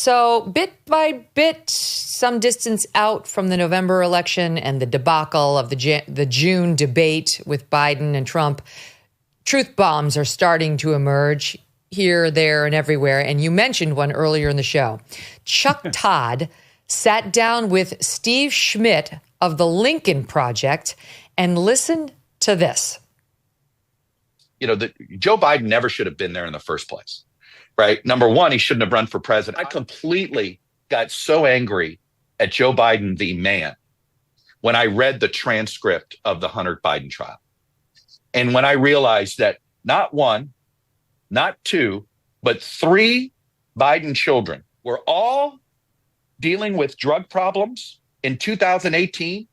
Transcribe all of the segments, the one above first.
So bit by bit, some distance out from the November election and the debacle of the June debate with Biden and Trump, truth bombs are starting to emerge here, there, and everywhere. And you mentioned one earlier in the show. Chuck Todd sat down with Steve Schmidt of the Lincoln Project and listened to this. Joe Biden never should have been there in the first place. Right. Number one, he shouldn't have run for president. I completely got so angry at Joe Biden, the man, when I read the transcript of the Hunter Biden trial. And when I realized that not one, not two, but three Biden children were all dealing with drug problems in 2018.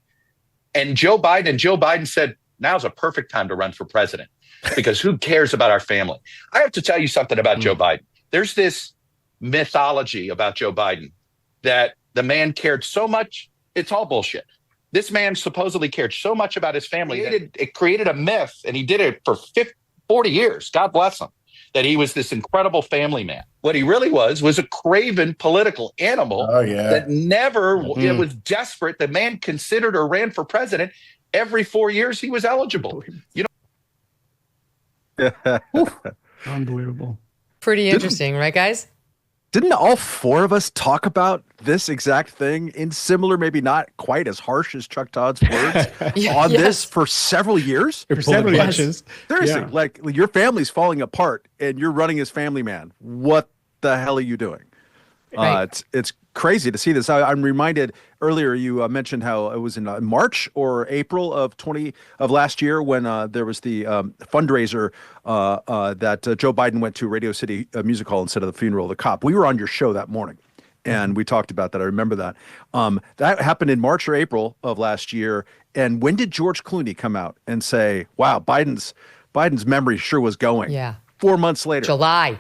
And Joe Biden said, now's a perfect time to run for president because who cares about our family? I have to tell you something about Joe Biden. There's this mythology about Joe Biden that the man cared so much. It's all bullshit. This man supposedly cared so much about his family that it created a myth, and he did it for 40 years. God bless him, that he was this incredible family man. What he really was a craven political animal that never it was desperate. The man considered or ran for president every 4 years he was eligible. Unbelievable. Pretty interesting, right, guys? Didn't all four of us talk about this exact thing in similar, maybe not quite as harsh as Chuck Todd's words on this for several years? For several years. Seriously, like your family's falling apart and you're running as family man. What the hell are you doing? Right. It's crazy to see this. I'm reminded earlier you mentioned how it was in March or April of last year when there was the fundraiser that Joe Biden went to Radio City Music Hall instead of the funeral of the cop. We were on your show that morning, and we talked about that. I remember that. That happened in March or April of last year. And when did George Clooney come out and say, "Wow, Biden's memory sure was going"? Yeah. 4 months later. July.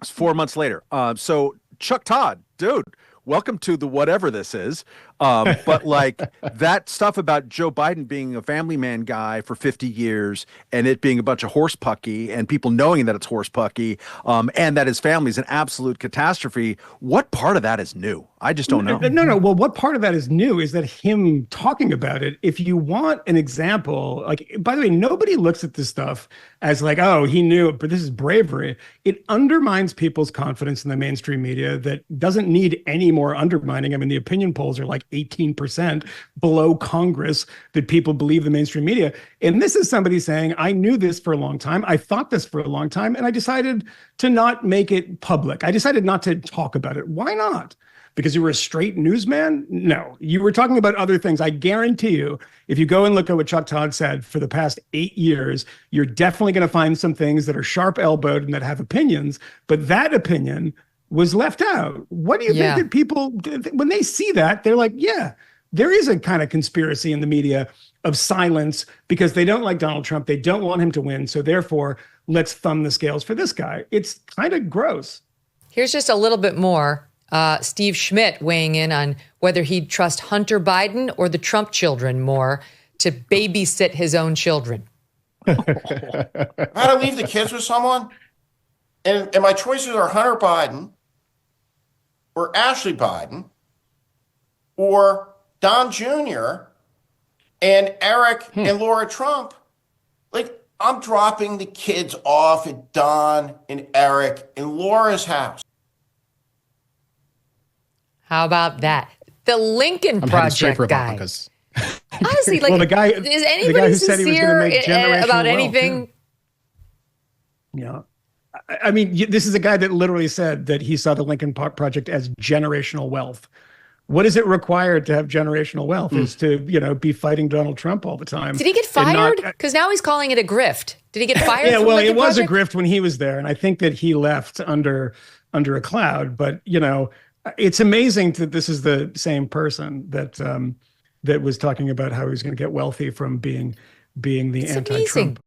It's 4 months later. So Chuck Todd, dude, welcome to the whatever this is. But like that stuff about Joe Biden being a family man guy for 50 years and it being a bunch of horse pucky and people knowing that it's horse pucky and that his family's an absolute catastrophe. What part of that is new? I just don't know. No. Well, what part of that is new is that him talking about it. If you want an example, like, by the way, nobody looks at this stuff as like, oh, he knew, but this is bravery. It undermines people's confidence in the mainstream media that doesn't need any more undermining. I mean, the opinion polls are like 18% below Congress that people believe the mainstream media. And this is somebody saying, I knew this for a long time. I thought this for a long time. And I decided to not make it public. I decided not to talk about it. Why not? Because you were a straight newsman? No, you were talking about other things. I guarantee you, if you go and look at what Chuck Todd said for the past 8 years, you're definitely going to find some things that are sharp-elbowed and that have opinions. But that opinion was left out. What do you think that people, when they see that, they're like, yeah, there is a kind of conspiracy in the media of silence because they don't like Donald Trump. They don't want him to win. So therefore, let's thumb the scales for this guy. It's kind of gross. Here's just a little bit more. Steve Schmidt weighing in on whether he'd trust Hunter Biden or the Trump children more to babysit his own children. I had to leave the kids with someone, and my choices are Hunter Biden or Ashley Biden or Don Jr. and Eric and Laura Trump. Like, I'm dropping the kids off at Don and Eric and Laura's house. How about that? The Lincoln Project guy. Honestly, like, well, the guy, is anybody sincere about anything? Yeah. I mean, this is a guy that literally said that he saw the Lincoln Project as generational wealth. What is it required to have generational wealth? Is to, be fighting Donald Trump all the time. Did he get fired? Because now he's calling it a grift. Did he get fired? Yeah, well, it was a grift when he was there. And I think that he left under a cloud. But, it's amazing that this is the same person that was talking about how he was going to get wealthy from being the anti-Trump. Amazing.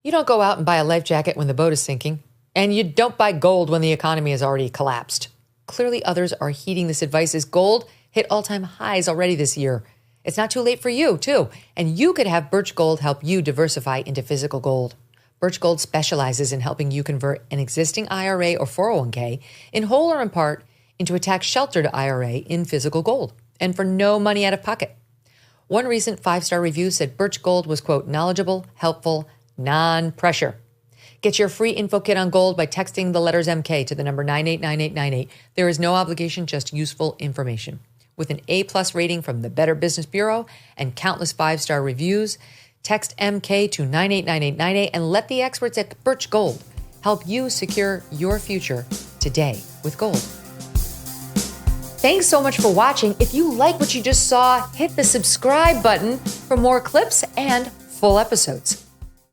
You don't go out and buy a life jacket when the boat is sinking, and you don't buy gold when the economy has already collapsed. Clearly, others are heeding this advice as gold hit all-time highs already this year. It's not too late for you, too, and you could have Birch Gold help you diversify into physical gold. Birch Gold specializes in helping you convert an existing IRA or 401k in whole or in part into a tax-sheltered IRA in physical gold, and for no money out of pocket. One recent 5-star review said Birch Gold was, quote, knowledgeable, helpful, non-pressure. Get your free info kit on gold by texting the letters MK to the number 989898. There is no obligation, just useful information. With an A+ rating from the Better Business Bureau and countless 5-star reviews, text MK to 989898 and let the experts at Birch Gold help you secure your future today with gold. Thanks so much for watching. If you like what you just saw, hit the subscribe button for more clips and full episodes.